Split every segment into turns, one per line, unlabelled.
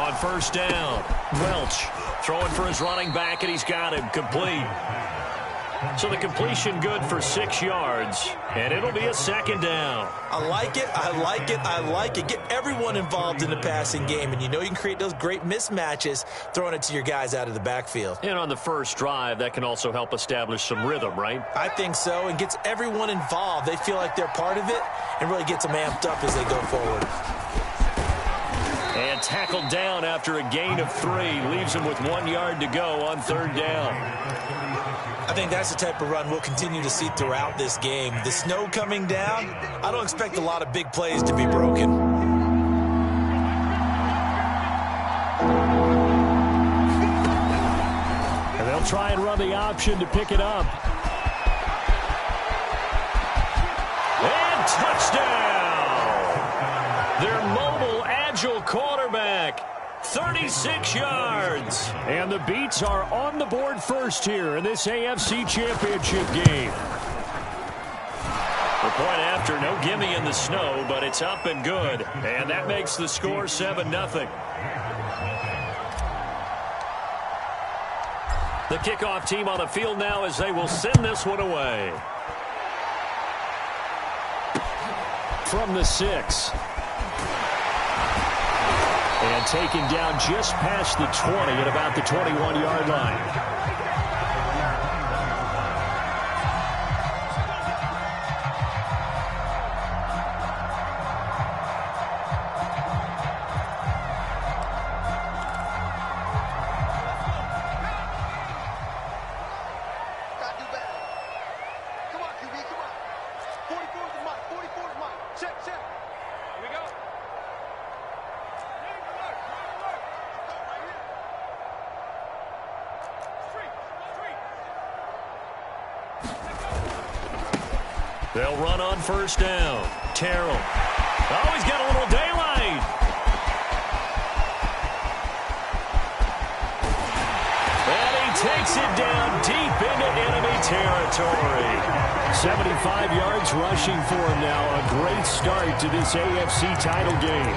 On first down, Welch throwing for his running back, and he's got him complete. So the completion good for 6 yards, and it'll be a second down.
I like it, I like it, I like it. Get everyone involved in the passing game, and you know you can create those great mismatches throwing it to your guys out of the backfield.
And on the first drive, that can also help establish some rhythm, right?
I think so, and gets everyone involved. They feel like they're part of it and really gets them amped up as they go forward.
And tackled down after a gain of 3. Leaves him with 1 yard to go on third down.
I think that's the type of run we'll continue to see throughout this game. The snow coming down, I don't expect a lot of big plays to be broken.
And they'll try and run the option to pick it up. And touchdown! Their mobile, agile quarterback. 36 yards. And the Beats are on the board first here in this AFC Championship game. The point after, no gimme in the snow, but it's up and good. And that makes the score 7-0. The kickoff team on the field now as they will send this one away. From the 6. And taken down just past the 20 at about the 21-yard line. They'll run on first down. Terrell. Oh, he's got a little daylight. And he takes it down deep into enemy territory. 75 yards rushing for him now. A great start to this AFC title game.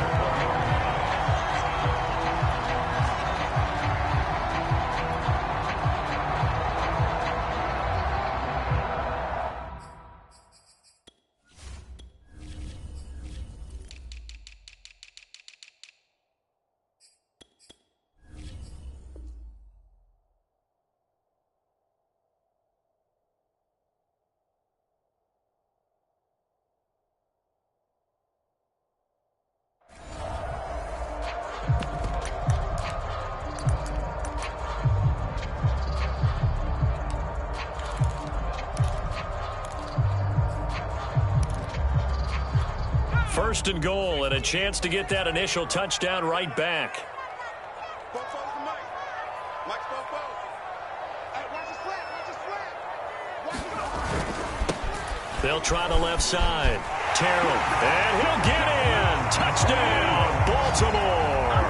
First and goal, and a chance to get that initial touchdown right back. They'll try the left side. Terrell, and he'll get in. Touchdown, Baltimore.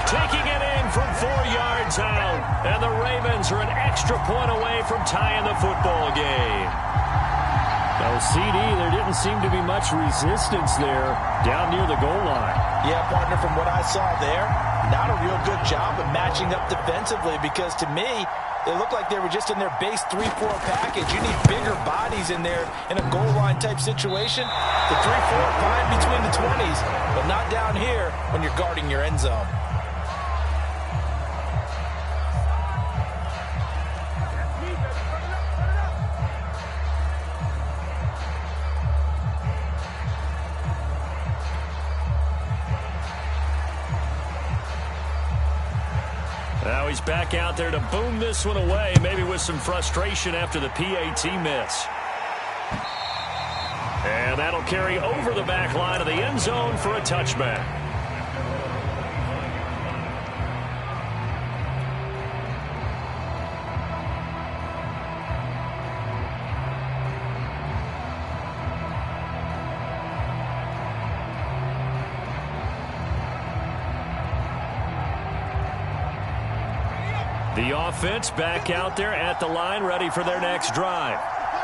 Taking it in from 4 yards out, and the Ravens are an extra point away from tying the football game. Now, CD, there didn't seem to be much resistance there down near the goal line.
Yeah, partner, from what I saw there, not a real good job of matching up defensively because, to me, they looked like they were just in their base 3-4 package. You need bigger bodies in there in a goal line type situation. The 3-4 fine between the 20s, but not down here when you're guarding your end zone.
Now he's back out there to boom this one away, maybe with some frustration after the PAT miss. And that'll carry over the back line of the end zone for a touchback. The offense back out there at the line, ready for their next drive.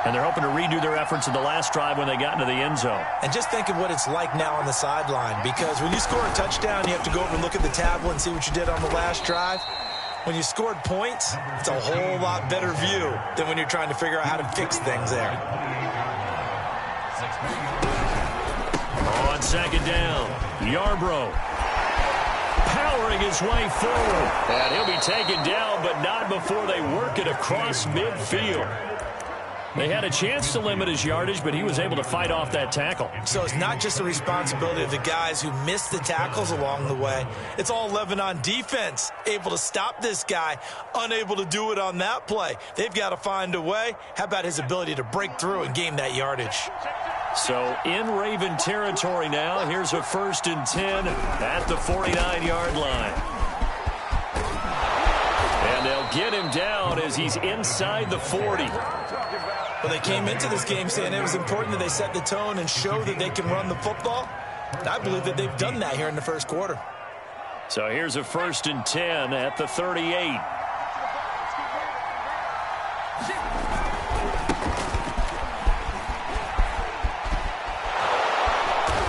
And they're hoping to redo their efforts in the last drive when they got into the end zone.
And just think of what it's like now on the sideline, because when you score a touchdown, you have to go over and look at the tablet and see what you did on the last drive. When you scored points, it's a whole lot better view than when you're trying to figure out how to fix things there.
On second down, Yarbrough powering his way forward. And he'll be taken down, but not before they work it across midfield. They had a chance to limit his yardage, but he was able to fight off that tackle.
So it's not just the responsibility of the guys who missed the tackles along the way. It's all 11 on defense, able to stop this guy, unable to do it on that play. They've got to find a way. How about his ability to break through and gain that yardage?
So in Raven territory now, here's a 1st and 10 at the 49-yard line. And they'll get him down as he's inside the 40.
Well, they came into this game saying it was important that they set the tone and show that they can run the football. And I believe that they've done that here in the first quarter.
So here's a 1st and 10 at the 38.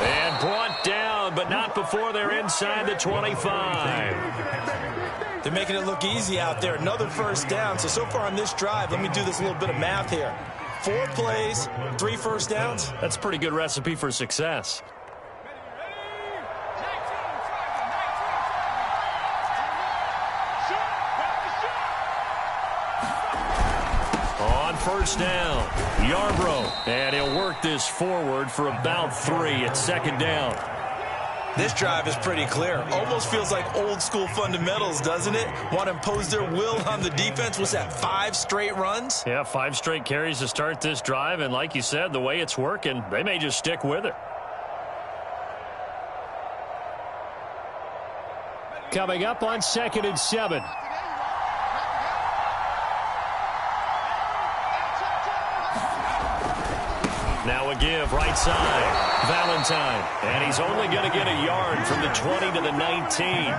And brought down, but not before they're inside the 25.
They're making it look easy out there. Another 1st down. So far on this drive, let me do this little bit of math here. 4 plays, 3 1st downs.
That's a pretty good recipe for success. On 1st down, Yarbrough. And he'll work this forward for about 3 at 2nd down.
This drive is pretty clear. Almost feels like old school fundamentals, doesn't it? Want to impose their will on the defense. What's that, 5 straight runs?
Yeah, 5 straight carries to start this drive. And like you said, the way it's working, they may just stick with it. Coming up on 2nd and 7. Now a give, right side. Valentine. And he's only going to get a yard from the 20 to the 19.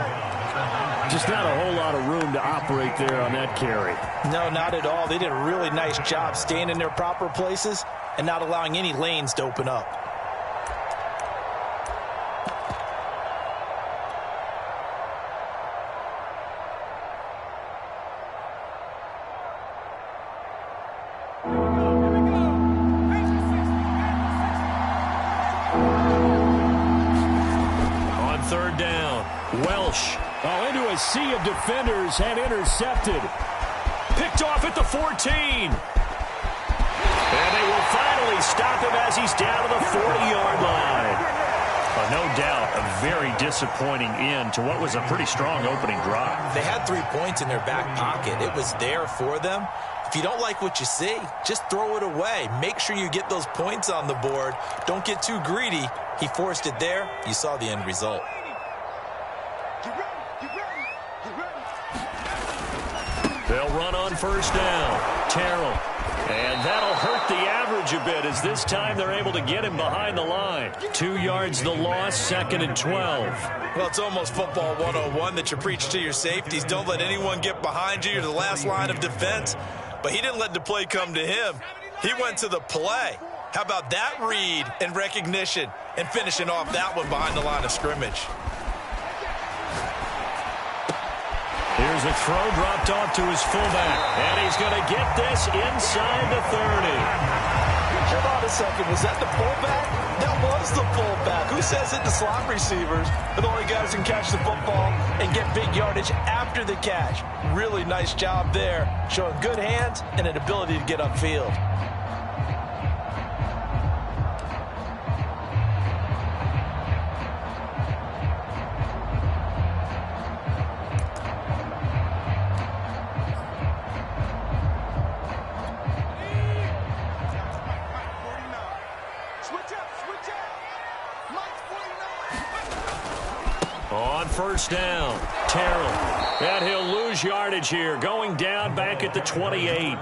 Just not a whole lot of room to operate there on that carry.
No, not at all. They did a really nice job staying in their proper places and not allowing any lanes to open up.
Into a sea of defenders and intercepted. Picked off at the 14. And they will finally stop him as he's down to the 40-yard line. No doubt a very disappointing end to what was a pretty strong opening drive.
They had 3 points in their back pocket. It was there for them. If you don't like what you see, just throw it away. Make sure you get those points on the board. Don't get too greedy. He forced it there. You saw the end result.
They'll run on 1st down. Terrell. And that'll hurt the average a bit as this time they're able to get him behind the line. 2 yards the loss, 2nd and 12.
Well, it's almost football 101 that you preach to your safeties. Don't let anyone get behind you. You're the last line of defense. But he didn't let the play come to him. He went to the play. How about that read and recognition and finishing off that one behind the line of scrimmage?
Here's a throw dropped off to his fullback. And he's going to get this inside the 30.
Hold on a second. Was that the fullback? That was the fullback. Who says it? The slot receivers are the only guys who can catch the football and get big yardage after the catch. Really nice job there. Showing good hands and an ability to get upfield.
On 1st down, Terrell. And he'll lose yardage here, going down back at the 28.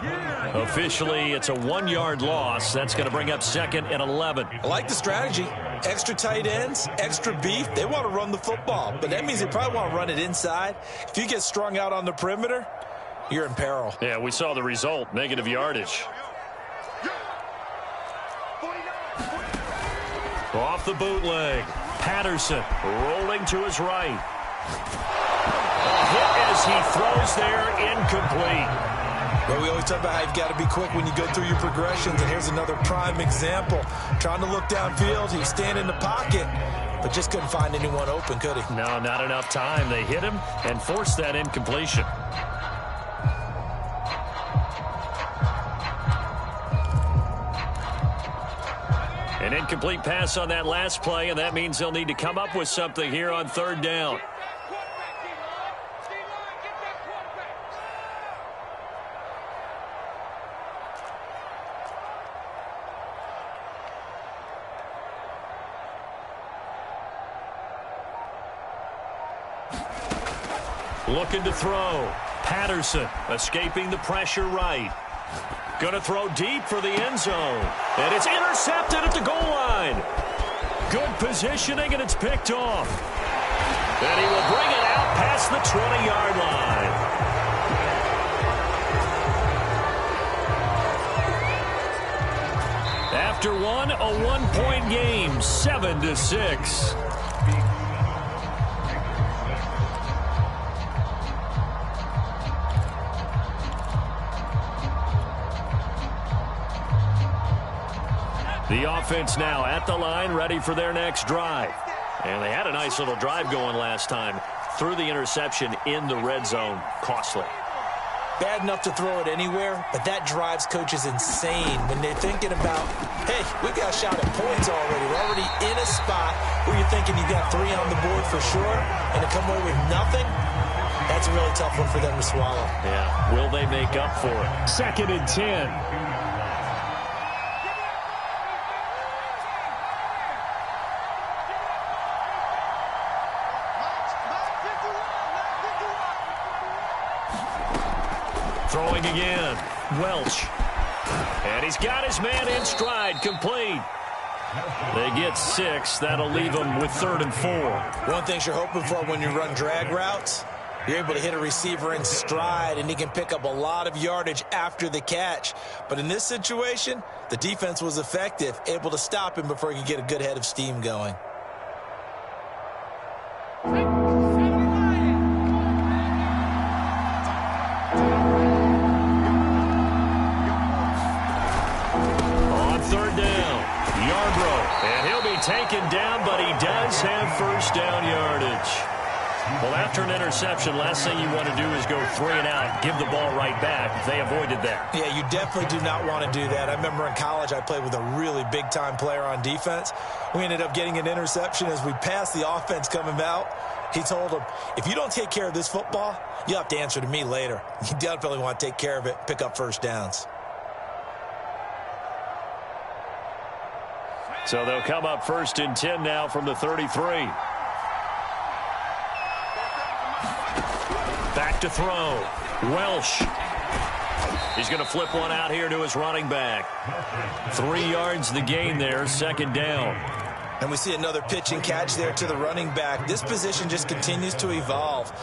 Officially, it's a 1-yard loss. That's going to bring up 2nd and 11.
I like the strategy. Extra tight ends, extra beef. They want to run the football, but that means they probably want to run it inside. If you get strung out on the perimeter, you're in peril.
Yeah, we saw the result, negative yardage. Off the bootleg. Patterson rolling to his right. A hit as he throws there, incomplete.
Well, we always talk about how you've got to be quick when you go through your progressions, and here's another prime example. Trying to look downfield, he's standing in the pocket, but just couldn't find anyone open, could he?
No, not enough time. They hit him and forced that incompletion. An incomplete pass on that last play, and that means they'll need to come up with something here on third down. Looking to throw. Patterson escaping the pressure right. Going to throw deep for the end zone. And it's intercepted at the goal line. Good positioning, and it's picked off. And he will bring it out past the 20-yard line. After one, a one-point game, 7-6. The offense now at the line, ready for their next drive. And they had a nice little drive going last time. Threw the interception in the red zone. Costly.
Bad enough to throw it anywhere, but that drives coaches insane when they're thinking about, hey, we've got a shot at points already. We're already in a spot where you're thinking you've got 3 on the board for sure, and to come away with nothing, that's a really tough one for them to swallow.
Yeah, will they make up for it? 2nd and 10. Throwing again. Welch. And he's got his man in stride. Complete. They get 6. That'll leave them with 3rd and 4.
One thing you're hoping for when you run drag routes, you're able to hit a receiver in stride, and he can pick up a lot of yardage after the catch. But in this situation, the defense was effective, able to stop him before he could get a good head of steam going.
Taken down, but he does have first down yardage. Well, after an interception, last thing you want to do is go 3 and out, give the ball right back. They avoided that. Yeah, you definitely do not want to do that. I remember in college I played with a really big-time player on defense. We ended up getting an interception as we passed the offense coming out. He told him, if you don't take care of this football, you have to answer to me later. You definitely want to take care of it, pick up first downs. So they'll come up 1st and 10 now from the 33. Back to throw. Welsh. He's going to flip one out here to his running back. 3 yards the gain there, 2nd down.
And we see another pitch and catch there to the running back. This position just continues to evolve.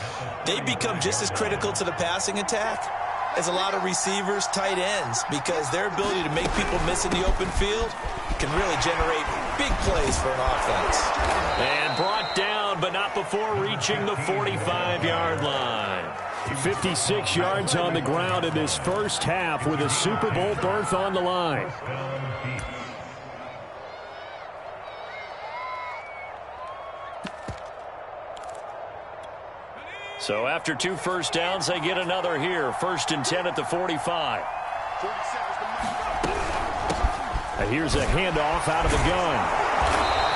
They become just as critical to the passing attack as a lot of receivers, tight ends, because their ability to make people miss in the open field can really generate big plays for an offense.
And brought down, but not before reaching the 45-yard line. 56 yards on the ground in this first half with a Super Bowl berth on the line. So after 2 first downs, they get another here. 1st and 10 at the 45. Here's a handoff out of the gun.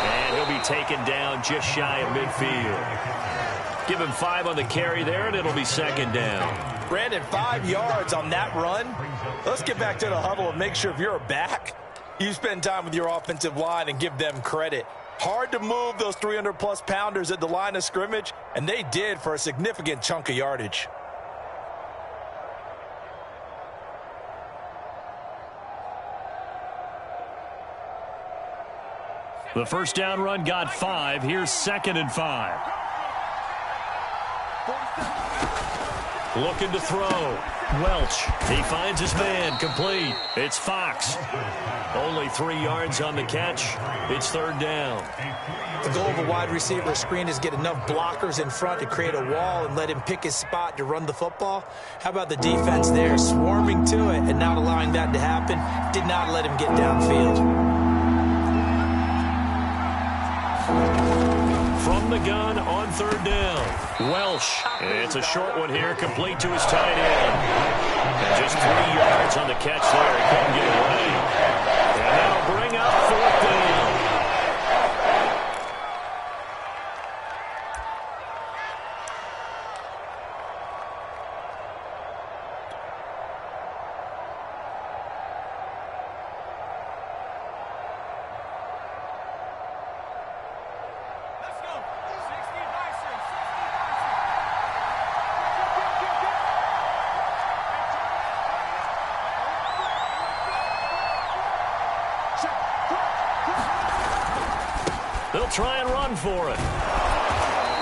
And he'll be taken down just shy of midfield. Give him 5 on the carry there, and it'll be 2nd down.
Brandon, 5 yards on that run. Let's get back to the huddle and make sure if you're a back, you spend time with your offensive line and give them credit. Hard to move those 300-plus pounders at the line of scrimmage, and they did for a significant chunk of yardage.
The first down run got 5. Here's 2nd and 5. Looking to throw. Welch, he finds his man, complete. It's Fox. Only 3 yards on the catch. It's third down.
The goal of a wide receiver screen is get enough blockers in front to create a wall and let him pick his spot to run the football. How about the defense there, swarming to it and not allowing that to happen? Did not let him get downfield.
From the gun on third down. Welsh. It's a short one here, complete to his tight end. And just 3 yards on the catch there. He couldn't get away. And that'll bring up fourth down. They'll try and run for it.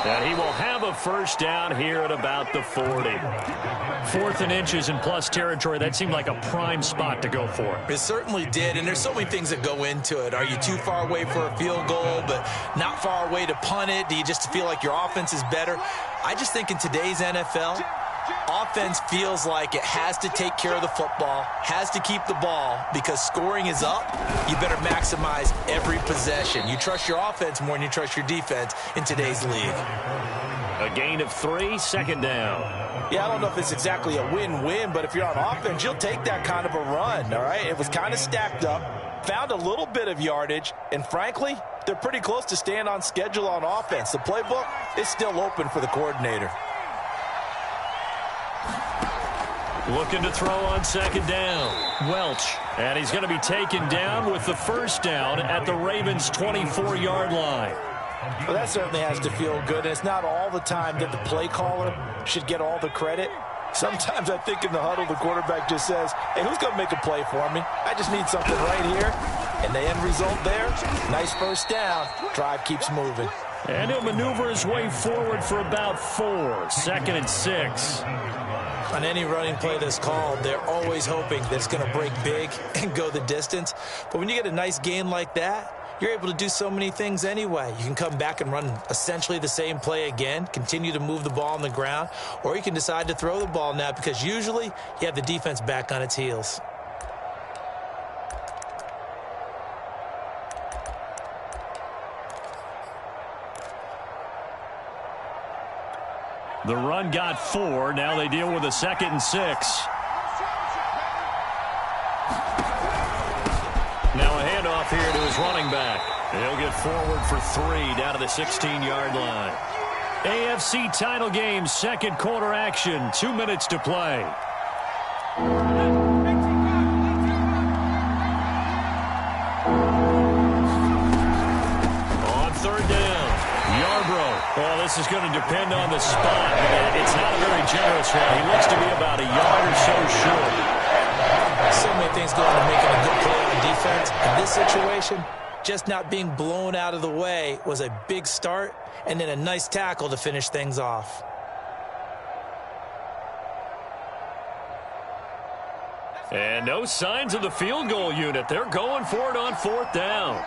And he will have a first down here at about the 40.
4th and inches in plus territory. That seemed like a prime spot to go for.
It certainly did, and there's so many things that go into it. Are you too far away for a field goal, but not far away to punt it? Do you just feel like your offense is better? I just think in today's NFL, offense feels like it has to take care of the football, has to keep the ball, because scoring is up. You better maximize every possession. You trust your offense more than you trust your defense in today's league.
A gain of 3, second down.
Yeah, I don't know if it's exactly a win-win, but if you're on offense, you'll take that kind of a run, all right? It was kind of stacked up, found a little bit of yardage, and frankly, they're pretty close to staying on schedule on offense. The playbook is still open for the coordinator.
Looking to throw on second down. Welch. And he's going to be taken down with the first down at the Ravens' 24-yard line.
Well, that certainly has to feel good. And it's not all the time that the play caller should get all the credit. Sometimes I think in the huddle, the quarterback just says, hey, who's going to make a play for me? I just need something right here. And the end result there, nice first down. Drive keeps moving.
And he'll maneuver his way forward for about 4. 2nd and 6.
On any running play that's called, they're always hoping that it's going to break big and go the distance. But when you get a nice gain like that, you're able to do so many things anyway. You can come back and run essentially the same play again, continue to move the ball on the ground, or you can decide to throw the ball now because usually you have the defense back on its heels.
The run got 4. Now they deal with a 2nd and 6. Now a handoff here to his running back. He'll get forward for 3 down to the 16-yard line. AFC title game, second quarter action. 2 minutes to play. On third down, Yarbrough. Well, this is going to depend on the spot, but it's not a very generous one. He looks to be about a yard or so short.
So many things go into making a good play on defense. In this situation, just not being blown out of the way was a big start, and then a nice tackle to finish things off.
And no signs of the field goal unit. They're going for it on fourth down.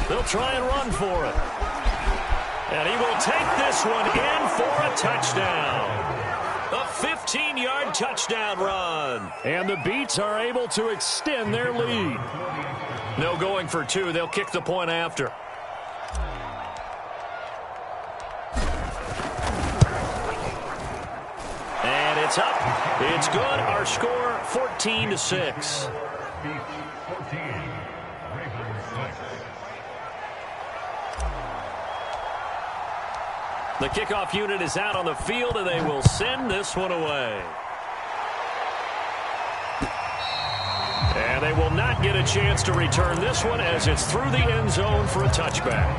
They'll try and run for it. And he will take this one in for a touchdown. A 15-yard touchdown run. And the Beats are able to extend their lead. No going for 2. They'll kick the point after. And it's up. It's good. Our score, 14-6. The kickoff unit is out on the field, and they will send this one away. And they will not get a chance to return this one as it's through the end zone for a touchback.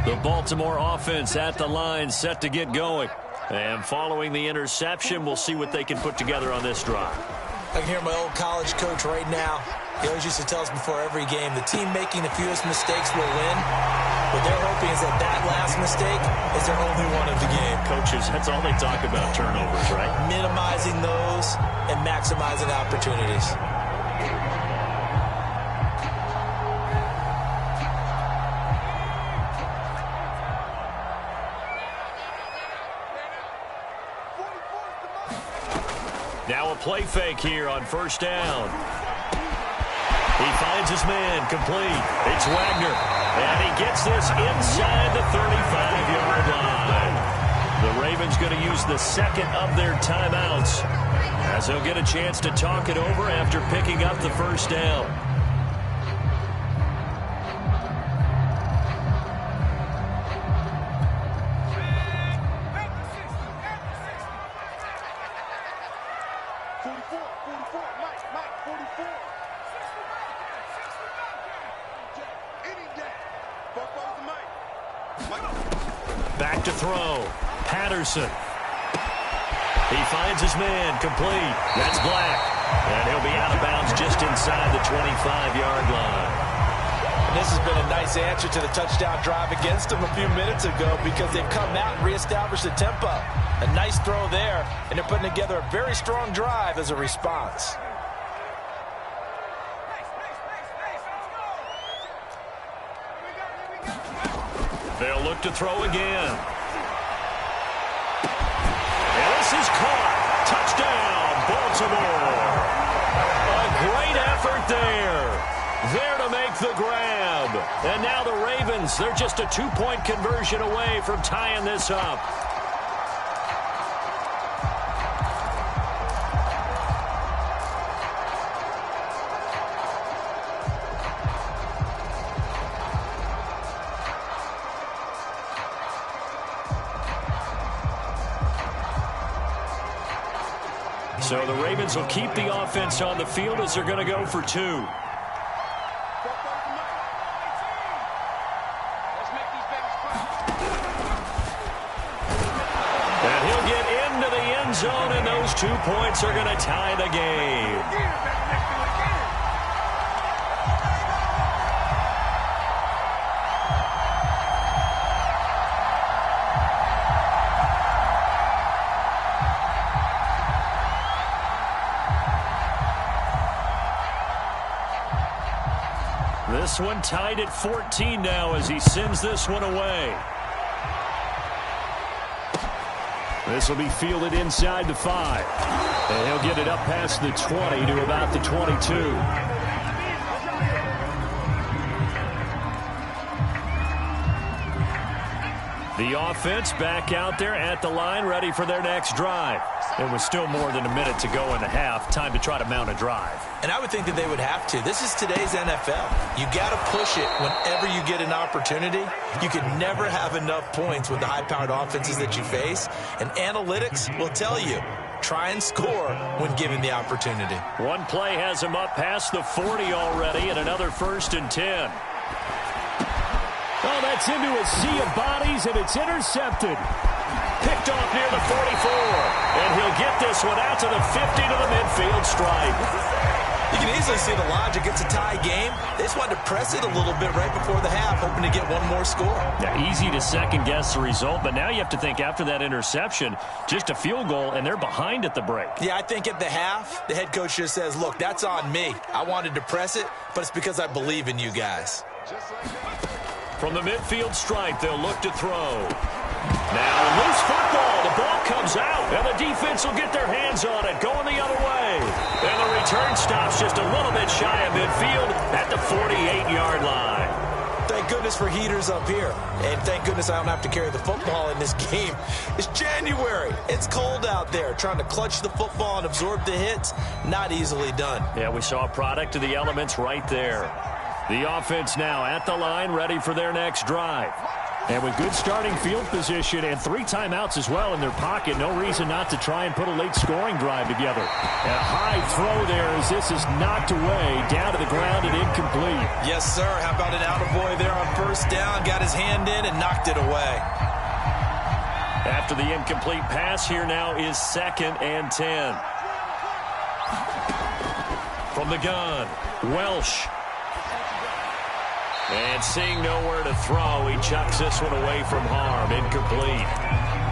The Baltimore offense at the line, set to get going. And following the interception, we'll see what they can put together on this drive.
I can hear my old college coach right now. He always used to tell us before every game, the team making the fewest mistakes will win. What they're hoping is that that last mistake is their only one of the game.
Coaches, that's all they talk about, turnovers, right?
Minimizing those and maximizing opportunities.
Now a play fake here on first down. He finds his man, complete. It's Wagner, and he gets this inside the 35-yard line. The Ravens going to use the second of their timeouts as they'll get a chance to talk it over after picking up the first down. Back to throw. Patterson. He finds his man, complete. That's Black. And he'll be out of bounds just inside the 25-yard line.
And this has been a nice answer to the touchdown drive against them a few minutes ago because they've come out and reestablished the tempo. A nice throw there, and they're putting together a very strong drive as a response.
They'll look to throw again. And this is caught. Touchdown, Baltimore. A great effort there. There to make the grab. And now the Ravens, they're just a two-point conversion away from tying this up. So the Ravens will keep the offense on the field as they're going to go for two. And he'll get into the end zone, and those 2 points are going to tie the game. This one tied at 14 now as he sends this one away. This will be fielded inside the 5. And he'll get it up past the 20 to about the 22. The offense back out there at the line, ready for their next drive. It was still more than a minute to go in the half. Time to try to mount a drive.
And I would think that they would have to. This is today's NFL. You got to push it whenever you get an opportunity. You can never have enough points with the high-powered offenses that you face. And analytics will tell you, try and score when given the opportunity.
One play has him up past the 40 already, and another 1st and 10. Oh, that's into a sea of bodies, and it's intercepted. Picked off near the 44. And he'll get this one out to the 50 to the midfield stripe.
You can easily see the logic. It's a tie game. They just wanted to press it a little bit right before the half, hoping to get one more score.
Yeah, easy to second-guess the result, but now you have to think after that interception, just a field goal, and they're behind at the break.
Yeah, I think at the half, the head coach just says, look, that's on me. I wanted to press it, but it's because I believe in you guys.
From the midfield stripe, they'll look to throw. Now, loose football. The ball comes out, and the defense will get their hands on it, going the other way. And the return stops just a little bit shy of midfield at the 48-yard line.
Thank goodness for heaters up here. And thank goodness I don't have to carry the football in this game. It's January. It's cold out there. Trying to clutch the football and absorb the hits, not easily done.
Yeah, we saw a product of the elements right there. The offense now at the line, ready for their next drive. And with good starting field position and 3 timeouts as well in their pocket, no reason not to try and put a late scoring drive together. And a high throw there as this is knocked away, down to the ground and incomplete.
Yes, sir. How about an attaboy there on first down? Got his hand in and knocked it away.
After the incomplete pass, here now is 2nd and 10. From the gun, Welsh. And seeing nowhere to throw, he chucks this one away from harm. Incomplete.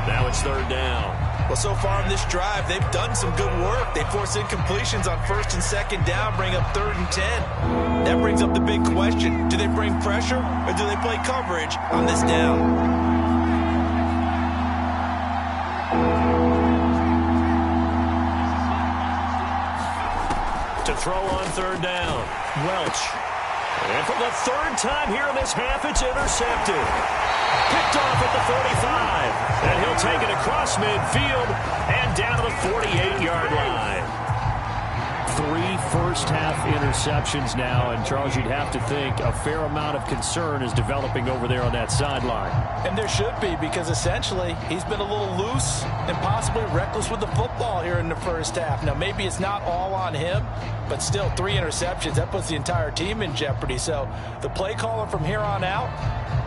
Now it's 3rd down.
Well, so far in this drive, they've done some good work. They force incompletions on 1st and 2nd down, bring up 3rd and 10. That brings up the big question. Do they bring pressure or do they play coverage on this down?
To throw on 3rd down, Welch. And for the 3rd time here in this half, it's intercepted. Picked off at the 45. And he'll take it across midfield and down to the 48-yard line. 3 first-half interceptions now. And, Charles, you'd have to think a fair amount of concern is developing over there on that sideline.
And there should be, because essentially he's been a little loose and possibly reckless with the football here in the first half. Now, maybe it's not all on him, but still 3 interceptions. That puts the entire team in jeopardy. So the play caller from here on out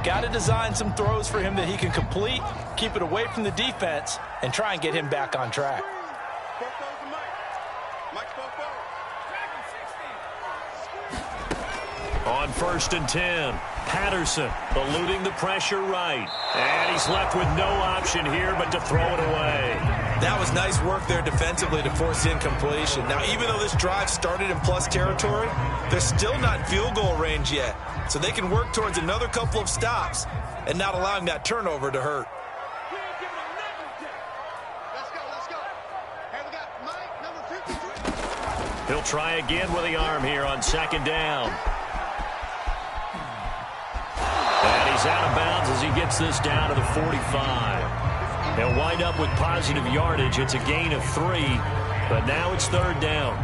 got to design some throws for him that he can complete, keep it away from the defense, and try and get him back on track.
On 1st and 10, Patterson eluding the pressure right. And he's left with no option here but to throw it away.
That was nice work there defensively to force incompletion. Now, even though this drive started in plus territory, they're still not in field goal range yet. So they can work towards another couple of stops and not allowing that turnover to hurt.
He'll try again with the arm here on 2nd down. And he's out of bounds as he gets this down to the 45. He'll wind up with positive yardage. It's a gain of 3, but now it's 3rd down.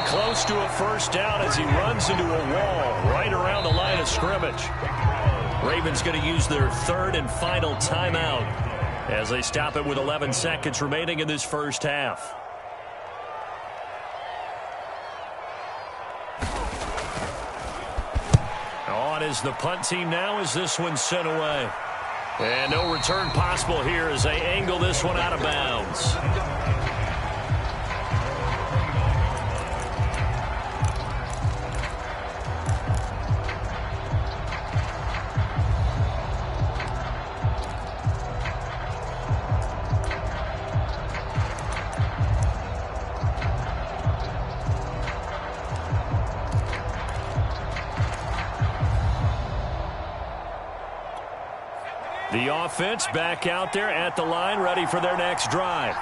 Close to a first down as he runs into a wall right around the line of scrimmage. Ravens going to use their 3rd and final timeout as they stop it with 11 seconds remaining in this first half. On is the punt team now as this one's sent away. And no return possible here as they angle this one out of bounds. The offense back out there at the line, ready for their next drive.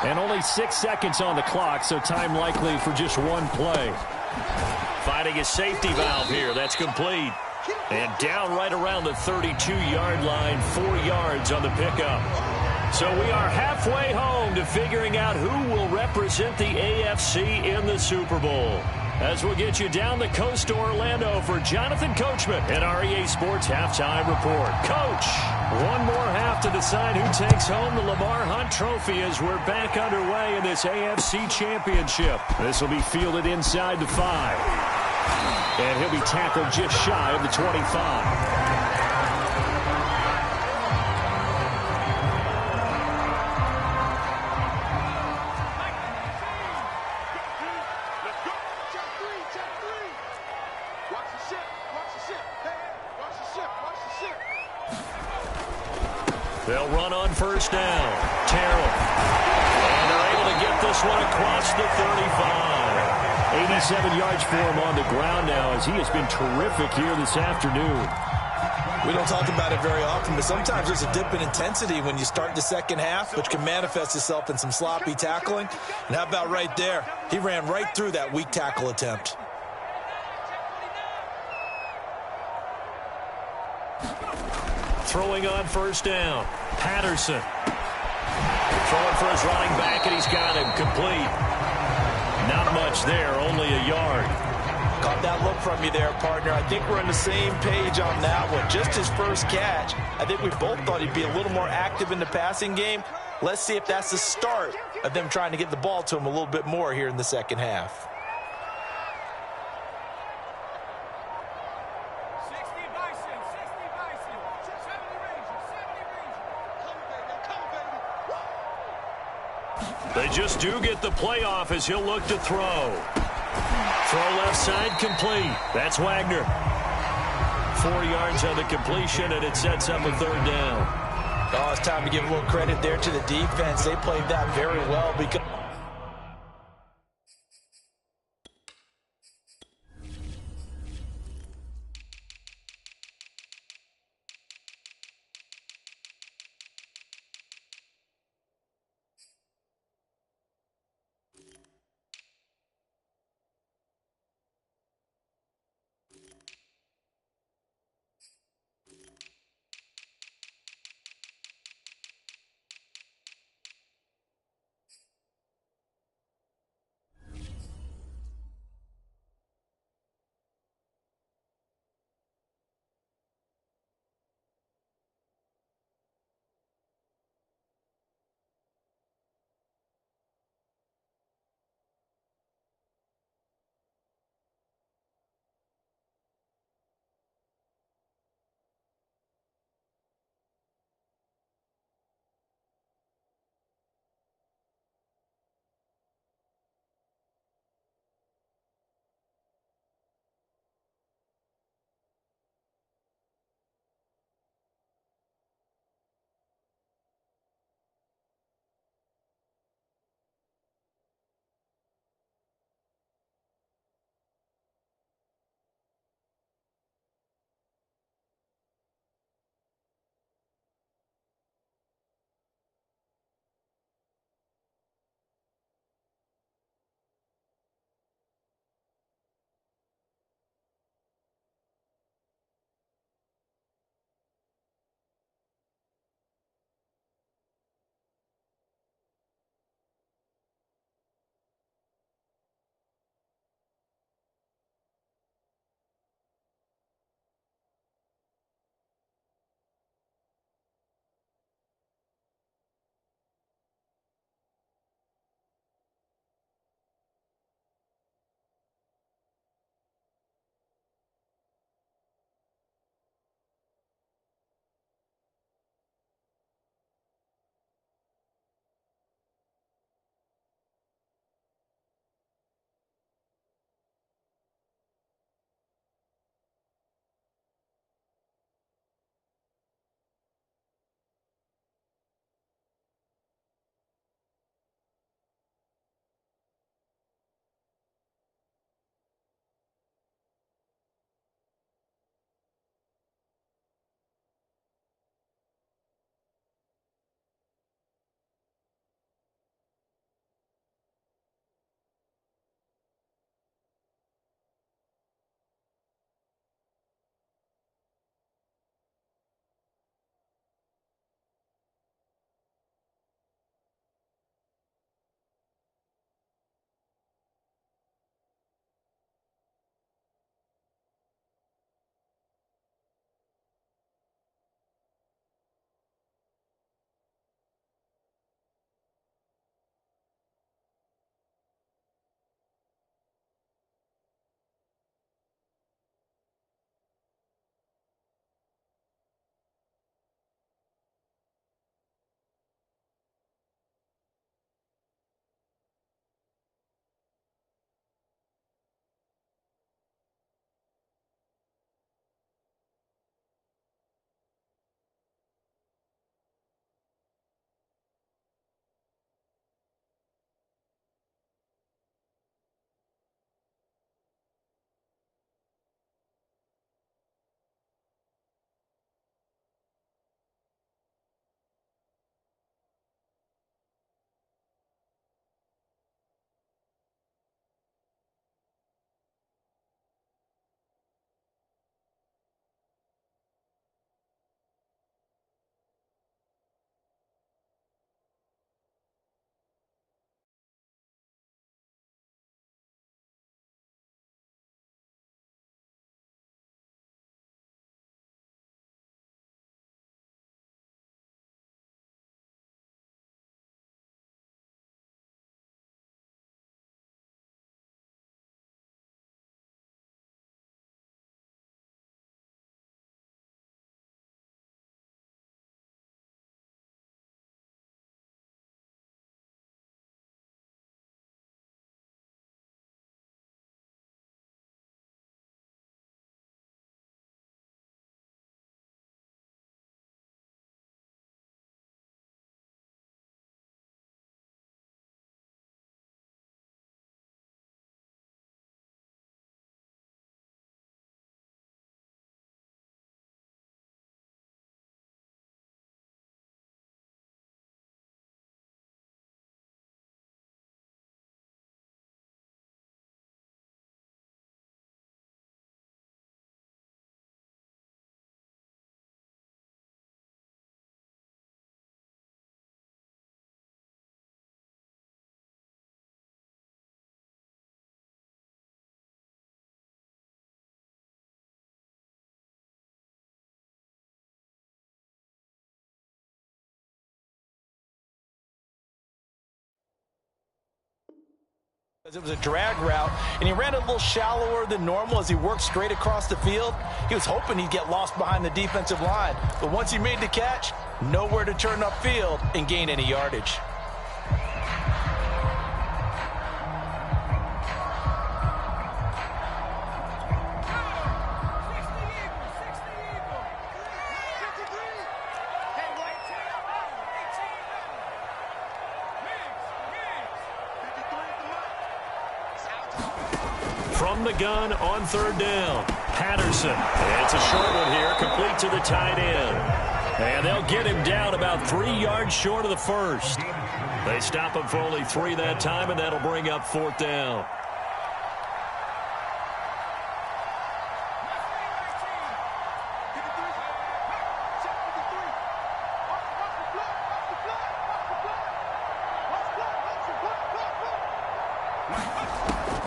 And only 6 seconds on the clock, so time likely for just one play. Finding a safety valve here. That's complete. And down right around the 32-yard line, 4 yards on the pickup. So we are halfway home to figuring out who will represent the AFC in the Super Bowl. As we'll get you down the coast to Orlando for Jonathan Coachman and our EA Sports Halftime Report. Coach, one more half to decide who takes home the Lamar Hunt Trophy as we're back underway in this AFC Championship. This will be fielded inside the 5. And he'll be tackled just shy of the 25. They'll run on first down. Terrell. And they're able to get this one across the 35. 87 yards for him on the ground now as he has been terrific here this afternoon.
We don't talk about it very often, but sometimes there's a dip in intensity when you start the second half, which can manifest itself in some sloppy tackling. And how about right there? He ran right through that weak tackle attempt.
Throwing on first down. Patterson. Throwing for his running back, and he's got him complete. Not much there, only a yard.
Caught that look from you there, partner. I think we're on the same page on that one. Just his first catch, I think we both thought he'd be a little more active in the passing game. Let's see if that's the start of them trying to get the ball to him a little bit more here in the second half.
They just do get the playoff as he'll look to throw. Throw left side complete. That's Wagner. 4 yards on the completion, and it sets up a third down.
Oh, it's time to give a little credit there to the defense. They played that very well because It was a drag route, and he ran a little shallower than normal as he worked straight across the field. He was hoping he'd get lost behind the defensive line, but once he made the catch, nowhere to turn upfield and gain any yardage.
From the gun on third down, Patterson. It's a short one here, complete to the tight end. And they'll get him down about 3 yards short of the first. They stop him for only 3 that time, and that'll bring up fourth down.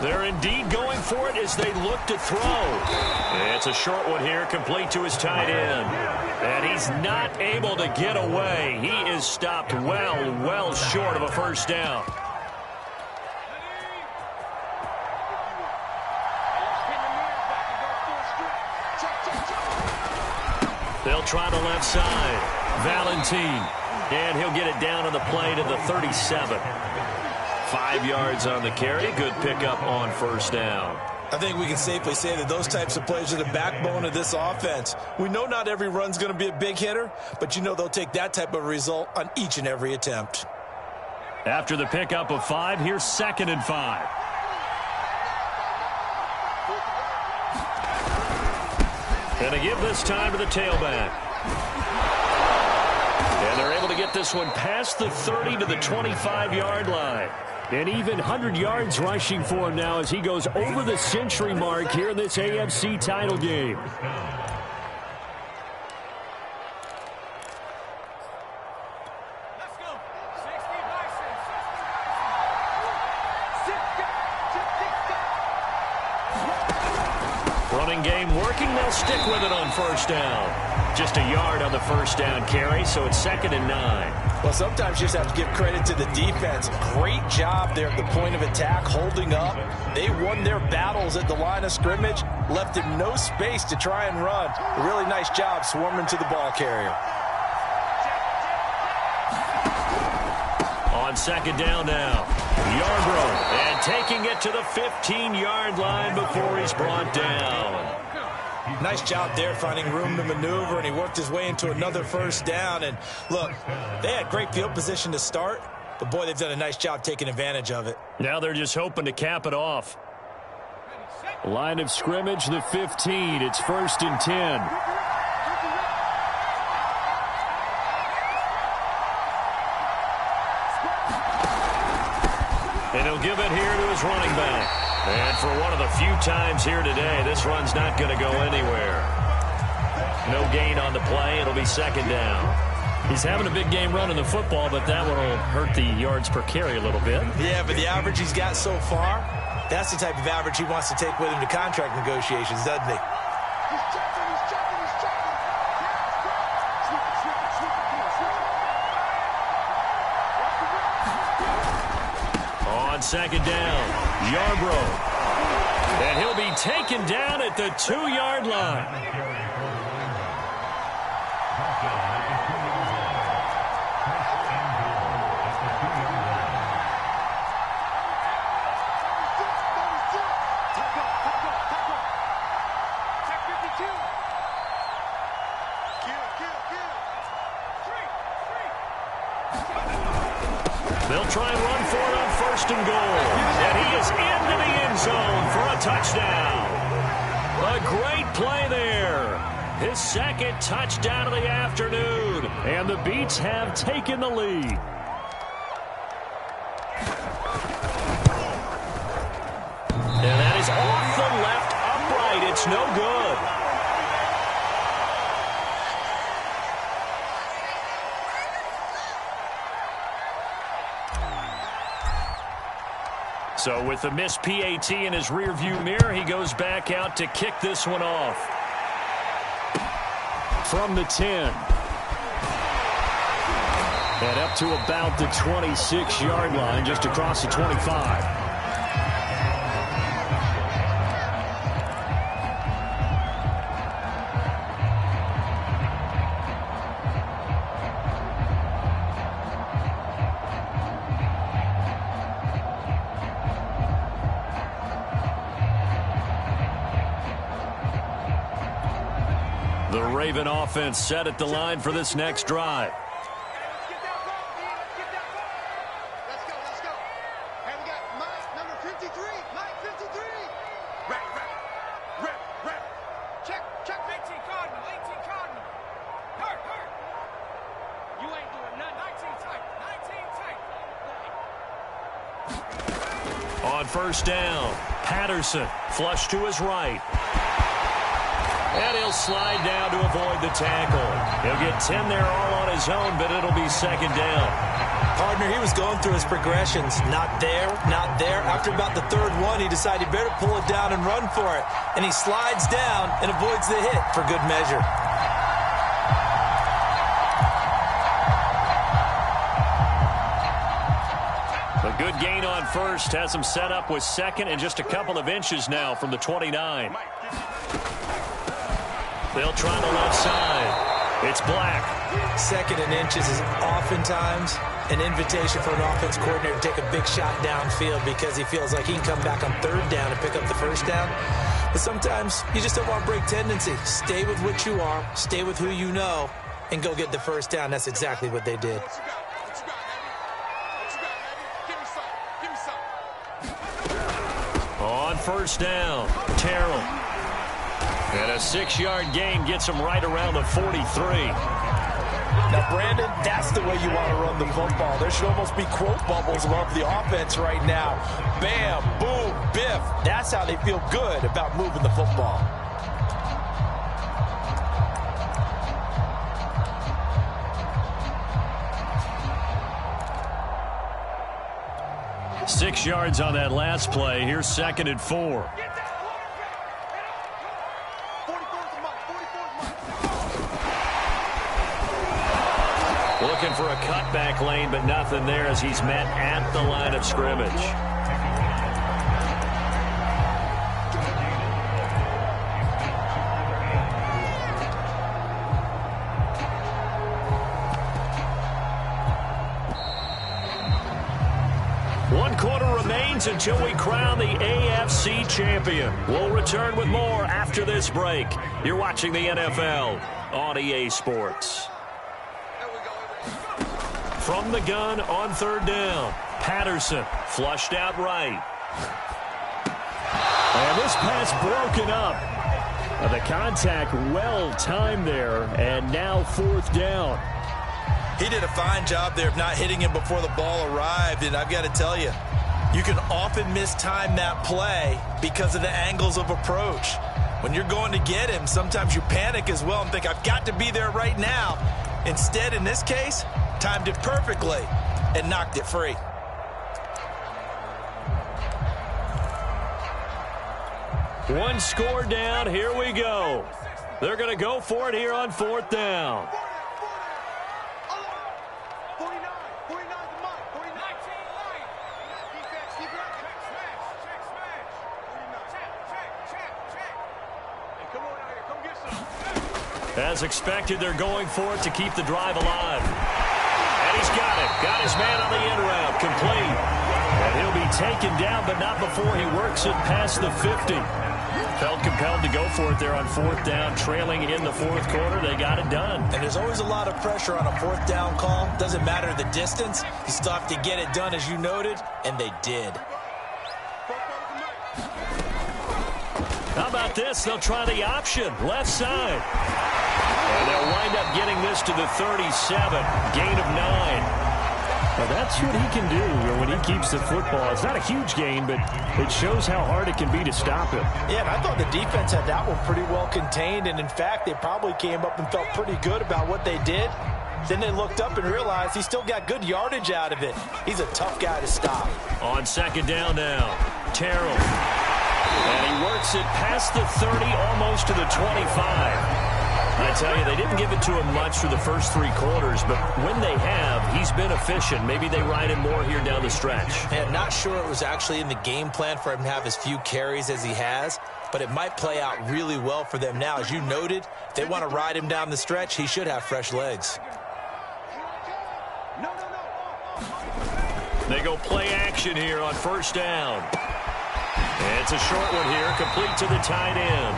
They're indeed going for it as they look to throw. It's a short one here, complete to his tight end. And he's not able to get away. He is stopped well short of a first down. They'll try the left side. Valentine. And he'll get it down on the play to the 37. 5 yards on the carry. Good pickup on first down.
I think we can safely say that those types of plays are the backbone of this offense. We know not every run's going to be a big hitter, but you know they'll take that type of result on each and every attempt.
After the pickup of 5, here's 2nd and 5. And to give this time to the tailback. And they're able to get this one past the 30 to the 25-yard line. And even 100 yards rushing for him now as he goes over the century mark here in this AFC title game. Running game working. They'll stick with it on first down. Just a yard on the first down carry, so it's 2nd and 9.
Well, sometimes you just have to give credit to the defense. Great job there at the point of attack, holding up. They won their battles at the line of scrimmage, left him no space to try and run. A really nice job swarming to the ball carrier.
On 2nd down now, Yarbrough, and taking it to the 15-yard line before he's brought down.
Nice job there finding room to maneuver, and he worked his way into another first down. And look, they had great field position to start, but boy, they've done a nice job taking advantage of it.
Now they're just hoping to cap it off. Line of scrimmage, the 15. It's 1st and 10. And he'll give it here to his running back. And for one of the few times here today, this run's not going to go anywhere. No gain on the play. It'll be 2nd down. He's having a big game running the football, but that one will hurt the yards per carry a little bit.
Yeah, but the average he's got so far, that's the type of average he wants to take with him to contract negotiations, doesn't he?
On 2nd down, Yarbrough. And he'll be taken down at the 2-yard line. They'll try and run for it on 1st and goal. And he is into the end zone for a touchdown. A great play there. His 2nd touchdown of the afternoon. And the Beats have taken the lead. And that is off the left upright. It's no good. So with the missed PAT in his rearview mirror, he goes back out to kick this one off. From the 10. And up to about the 26-yard line, just across the 25.
Raven offense set at the line for this next drive. On first down, Patterson flush to his right. And he'll slide down to avoid the tackle. He'll get 10 there all on his own, but it'll be second down.
Partner, he was going through his progressions. Not there, not there. After about the third one, he decided he better pull it down and run for it. And he slides down and avoids the hit for good measure.
A good gain on first has him set up with second and just a couple of inches now from the 29. They'll try the left side. It's Black.
Second and inches is oftentimes an invitation for an offense coordinator to take a big shot downfield because he feels like he can come back on third down and pick up the first down. But sometimes you just don't want to break tendency. Stay with what you are, stay with who you know, and go get the first down. That's exactly what they did.
On first down, Terrell. And a 6-yard gain gets him right around the 43.
Now, Brandon, that's the way you want to run the football. There should almost be quote bubbles above the offense right now. Bam, boom, biff. That's how they feel good about moving the football.
Six yards on that last play. Here's second and 4. Looking for a cutback lane, but nothing there as he's met at the line of scrimmage. One quarter remains until we crown the AFC champion. We'll return with more after this break. You're watching the NFL on EA Sports. From the gun on third down, Patterson flushed out right. And this pass broken up. The contact well timed there, and now fourth down.
He did a fine job there of not hitting him before the ball arrived, and I've got to tell you, you can often mistime that play because of the angles of approach. When you're going to get him, sometimes you panic as well and think, I've got to be there right now. Instead, in this case, timed it perfectly and knocked it free.
One score down. Here we go. They're going to go for it here on fourth down. As expected, they're going for it to keep the drive alive. And he's got it. Got his man on the in route. Complete. And he'll be taken down, but not before he works it past the 50. Felt compelled to go for it there on fourth down. Trailing in the fourth quarter, they got it done.
And there's always a lot of pressure on a fourth down call. Doesn't matter the distance. You still have to get it done, as you noted, and they did.
How about this? They'll try the option. Left side. And they'll wind up getting this to the 37. Gain of 9.
Well, that's what he can do when he keeps the football. It's not a huge gain, but it shows how hard it can be to stop him.
Yeah, and I thought the defense had that one pretty well contained. And, in fact, they probably came up and felt pretty good about what they did. Then they looked up and realized he still got good yardage out of it. He's a tough guy to stop.
On second down now, Terrell. And he works it past the 30, almost to the 25. I tell you, they didn't give it to him much for the first 3 quarters, but when they have, he's been efficient. Maybe they ride him more here down the stretch.
And not sure it was actually in the game plan for him to have as few carries as he has, but it might play out really well for them now. As you noted, if they want to ride him down the stretch, he should have fresh legs.
They go play action here on first down. And it's a short one here, complete to the tight end.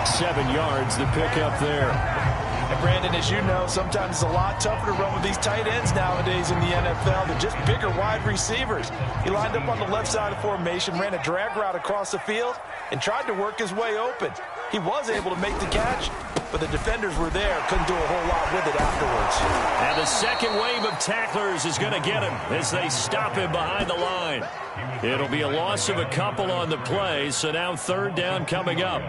7 yards, the pickup there.
And Brandon, as you know, sometimes it's a lot tougher to run with these tight ends nowadays in the NFL. They're just bigger wide receivers. He lined up on the left side of formation, ran a drag route across the field, and tried to work his way open. He was able to make the catch, but the defenders were there, couldn't do a whole lot with it afterwards.
And the second wave of tacklers is going to get him as they stop him behind the line. It'll be a loss of a couple on the play, so now third down coming up.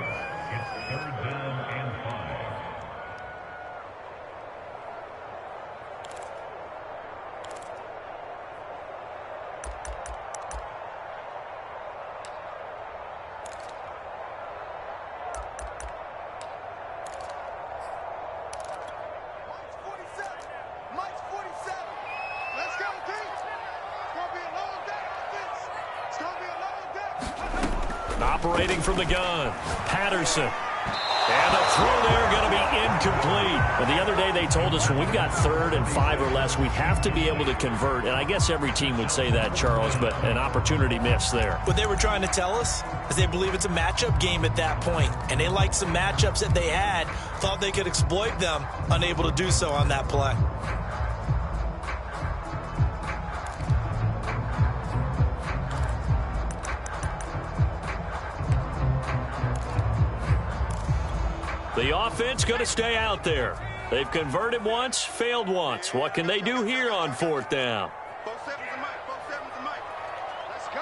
Operating from the gun, Patterson. And the throw there going to be incomplete. But the other day they told us when we've got 3rd and 5 or less, we have to be able to convert. And I guess every team would say that, Charles, but an opportunity missed there.
What they were trying to tell us is they believe it's a matchup game at that point. And they liked some matchups that they had, thought they could exploit them, unable to do so on that play.
The offense going to stay out there. They've converted once, failed once. What can they do here on 4th down?
Let's go.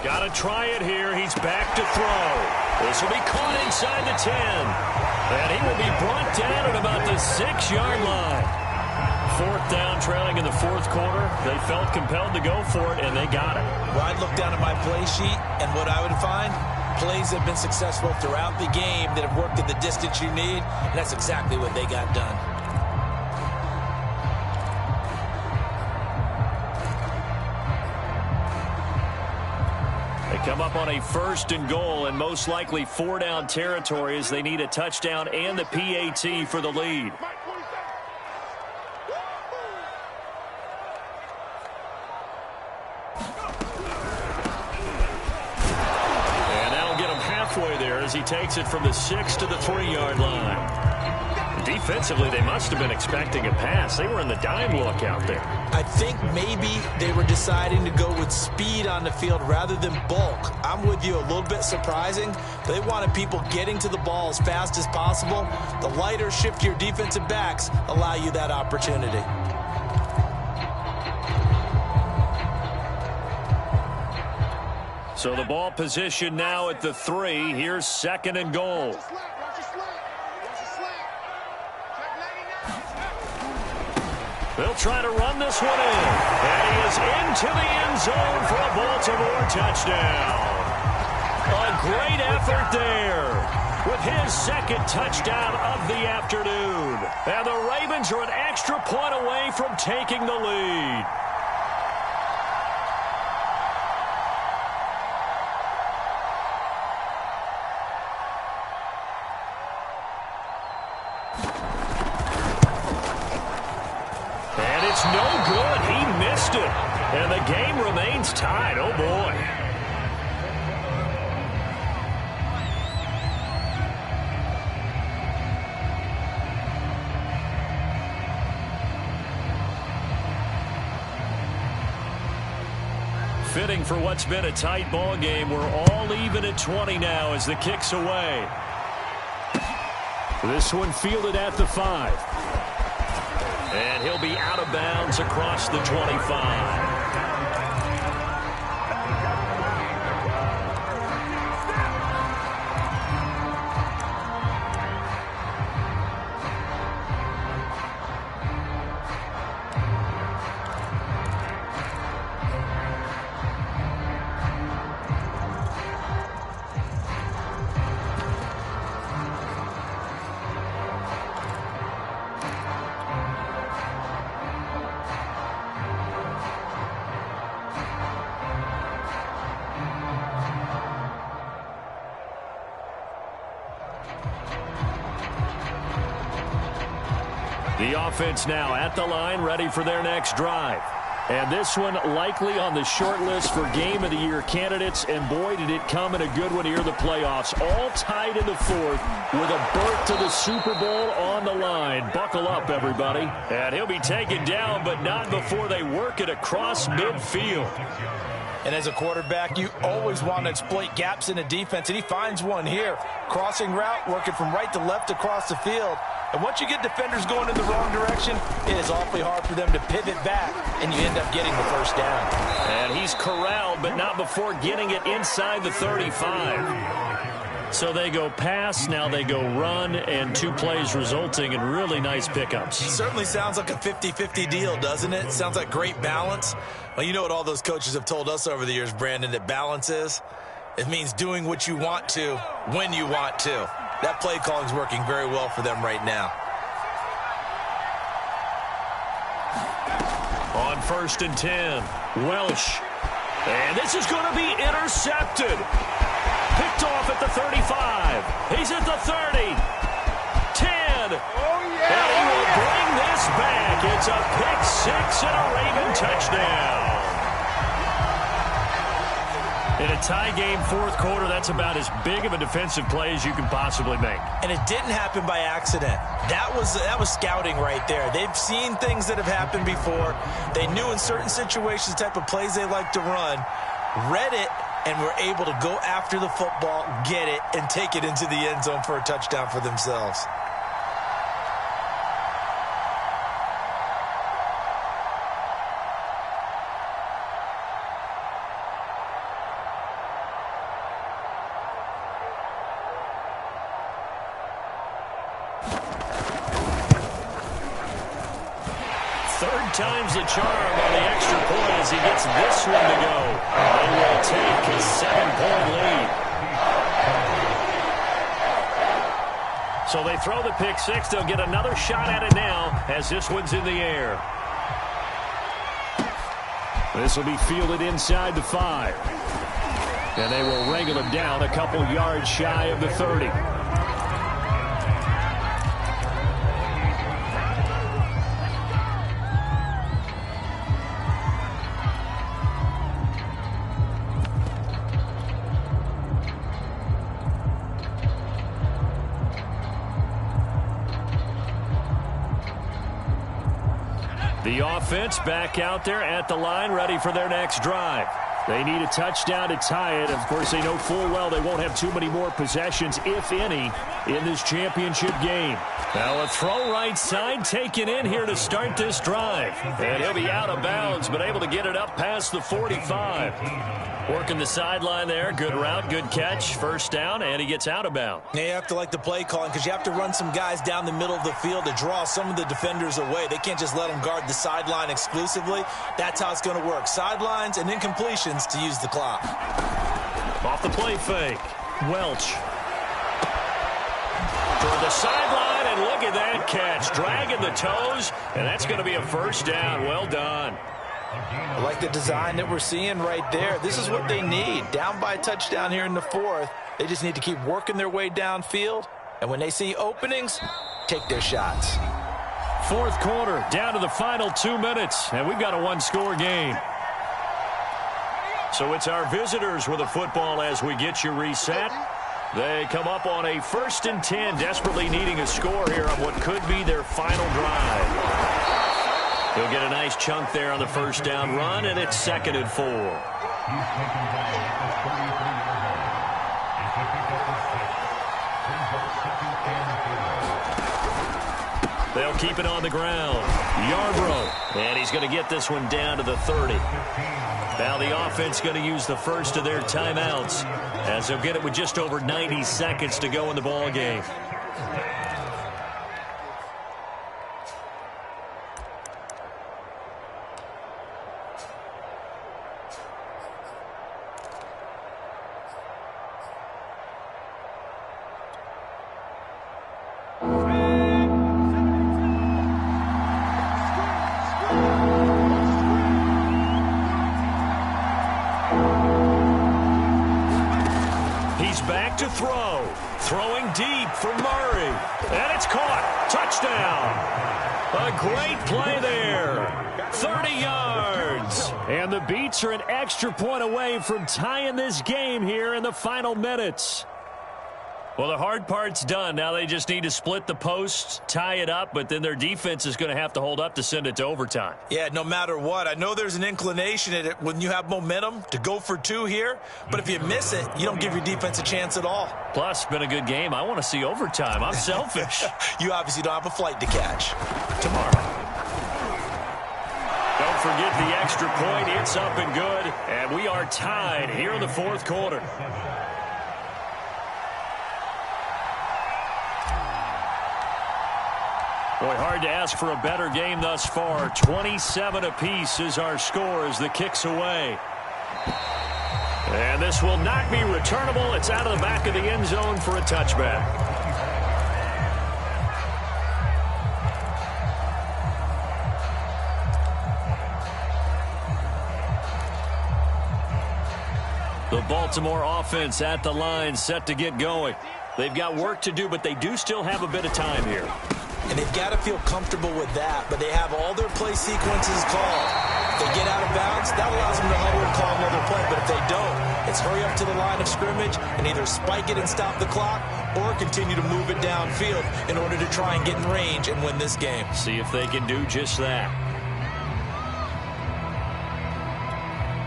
Got to try it here. He's back to throw. This will be caught inside the 10. And he will be brought down at about the 6-yard line. 4th down, trailing in the 4th quarter. They felt compelled to go for it, and they got it.
Well, I'd look down at my play sheet, and what I would find, plays have been successful throughout the game that have worked at the distance you need, and that's exactly what they got done.
They come up on a 1st and goal, and most likely 4-down territory as they need a touchdown and the PAT for the lead. As he takes it from the 6 to the 3-yard line. Defensively, they must have been expecting a pass. They were in the dime look out there.
I think maybe they were deciding to go with speed on the field rather than bulk. I'm with you, a little bit surprising. They wanted people getting to the ball as fast as possible. The lighter, shiftier defensive backs allow you that opportunity.
So the ball position now at the 3. Here's 2nd and goal. They'll try to run this one in. And he is into the end zone for a Baltimore touchdown. A great effort there with his 2nd touchdown of the afternoon. And the Ravens are an extra point away from taking the lead. No good. He missed it. And the game remains tied. Oh, boy. Fitting for what's been a tight ball game. We're all even at 20 now as the kick's away. This one fielded at the 5. And he'll be out of bounds across the 25. The offense now at the line, ready for their next drive. And this one likely on the short list for Game of the Year candidates. And boy, did it come in a good one here in the playoffs. All tied in the fourth with a berth to the Super Bowl on the line. Buckle up, everybody. And he'll be taken down, but not before they work it across midfield.
And as a quarterback, you always want to exploit gaps in the defense, and he finds one here. Crossing route, working from right to left across the field. And once you get defenders going in the wrong direction, it is awfully hard for them to pivot back, and you end up getting the first down.
And he's corralled, but not before getting it inside the 35. So they go pass, now they go run, and 2 plays resulting in really nice pickups.
Certainly sounds like a 50-50 deal, doesn't it? Sounds like great balance. Well, you know what all those coaches have told us over the years, Brandon, that balance is? It means doing what you want to when you want to. That play calling is working very well for them right now.
On 1st and 10, Welsh. And this is going to be intercepted. Picked off at the 35. He's at the 30. 10. And he will bring this back. It's a pick-6 and a Raven touchdown. In a tie game, 4th quarter, that's about as big of a defensive play as you can possibly make.
And it didn't happen by accident. That was scouting right there. They've seen things that have happened before. They knew in certain situations the type of plays they like to run, read it, and were able to go after the football, get it, and take it into the end zone for a touchdown for themselves.
Times the charm on the extra point as he gets this one to go. They will take a 7-point lead. So they throw the pick-6. They'll get another shot at it now as this one's in the air. This will be fielded inside the 5. And they will wrangle him down a couple yards shy of the 30. The offense back out there at the line, ready for their next drive. They need a touchdown to tie it. Of course, they know full well they won't have too many more possessions, if any, in this championship game. Now a throw right side taken in here to start this drive. And he'll be out of bounds, but able to get it up past the 45. Working the sideline there. Good route, good catch. First down, and he gets out of bounds.
Now you have to like the play calling because you have to run some guys down the middle of the field to draw some of the defenders away. They can't just let them guard the sideline exclusively. That's how it's going to work. Sidelines and incompletions to use the clock.
Off the play fake. Welch. For the sideline, and look at that catch. Dragging the toes, and that's going to be a first down. Well done.
I like the design that we're seeing right there. This is what they need. Down by a touchdown here in the 4th. They just need to keep working their way downfield. And when they see openings, take their shots.
4th quarter, down to the final 2 minutes. And we've got a 1-score game. So it's our visitors with a football as we get you reset. They come up on a 1st and 10, desperately needing a score here on what could be their final drive. He'll get a nice chunk there on the first down run, and it's 2nd and 4. They'll keep it on the ground. Yarbrough, and he's going to get this one down to the 30. Now the offense going to use the first of their timeouts as they'll get it with just over 90 seconds to go in the ball game. Back to throw. Throwing deep for Murray. And it's caught. Touchdown. A great play there. 30 yards. And the Beats are an extra point away from tying this game here in the final minutes. Well, the hard part's done. Now they just need to split the posts, tie it up, but then their defense is going to have to hold up to send it to overtime.
Yeah, no matter what. I know there's an inclination in it when you have momentum to go for two here, but if you miss it, you don't give your defense a chance at all.
Plus, been a good game. I want to see overtime. I'm selfish.
You obviously don't have a flight to catch.
Tomorrow. Don't forget the extra point. It's up and good, and we are tied here in the fourth quarter. Boy, hard to ask for a better game thus far. 27 apiece is our score as the kick's away. And this will not be returnable. It's out of the back of the end zone for a touchback. The Baltimore offense at the line, set to get going. They've got work to do, but they do still have a bit of time here.
And they've got to feel comfortable with that, but they have all their play sequences called. If they get out of bounds, that allows them to huddle and call another play. But if they don't, it's hurry up to the line of scrimmage and either spike it and stop the clock or continue to move it downfield in order to try and get in range and win this game.
See if they can do just that.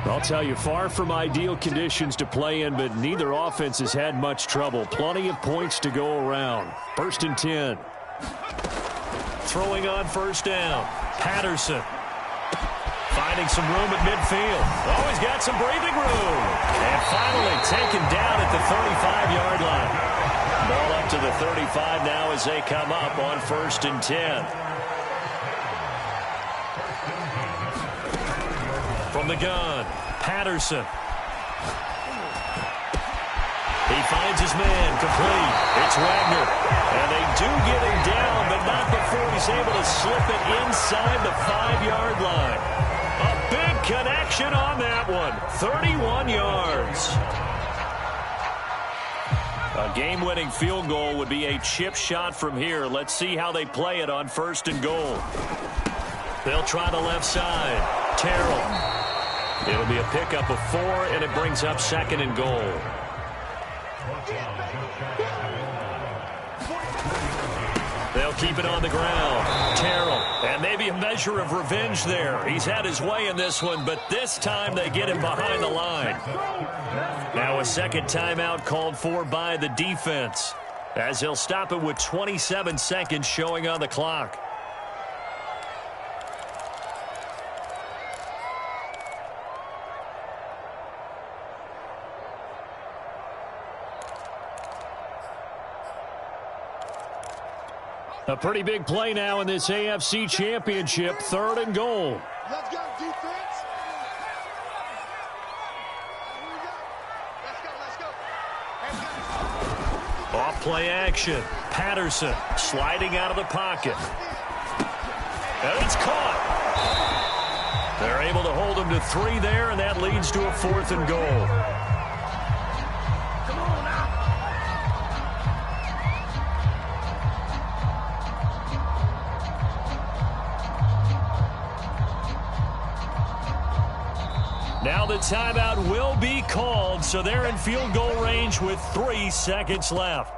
I'll tell you, far from ideal conditions to play in, but neither offense has had much trouble. Plenty of points to go around. 1st and 10. Throwing on first down. Patterson. Finding some room at midfield. Oh, he's got some breathing room. And finally taken down at the 35-yard line. Ball up to the 35 now as they come up on 1st and 10. From the gun, Patterson. He finds his man complete. It's Wagner. And they do get him down, but not before he's able to slip it inside the 5-yard line. A big connection on that one. 31 yards. A game-winning field goal would be a chip shot from here. Let's see how they play it on 1st and goal. They'll try the left side. Terrell. It'll be a pickup of 4, and it brings up 2nd and goal. They'll keep it on the ground. Terrell. And maybe a measure of revenge there. He's had his way in this one, but this time they get him behind the line. Now a second timeout called for by the defense, as they'll stop it with 27 seconds showing on the clock. A pretty big play now in this AFC Championship. 3rd and goal.
Let's go, defense. Let's go.
Off play action. Patterson sliding out of the pocket. And it's caught. They're able to hold him to 3 there, and that leads to a 4th and goal. Now the timeout will be called, so they're in field goal range with 3 seconds left.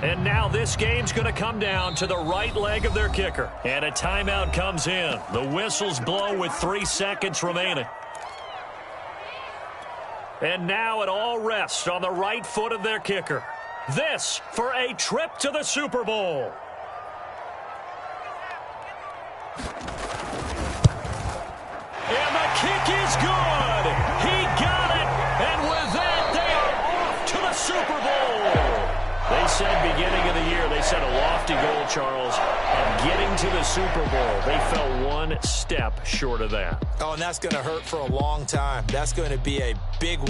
And now this game's going to come down to the right leg of their kicker. And a timeout comes in. The whistles blow with 3 seconds remaining. And now it all rests on the right foot of their kicker. This for a trip to the Super Bowl. And the kick is good. He got it. And with that, they are off to the Super Bowl. They said beginning of the year, they set a lofty goal, Charles, of getting to the Super Bowl. They fell 1 step short of that.
Oh, and that's going to hurt for a long time. That's going to be a big one.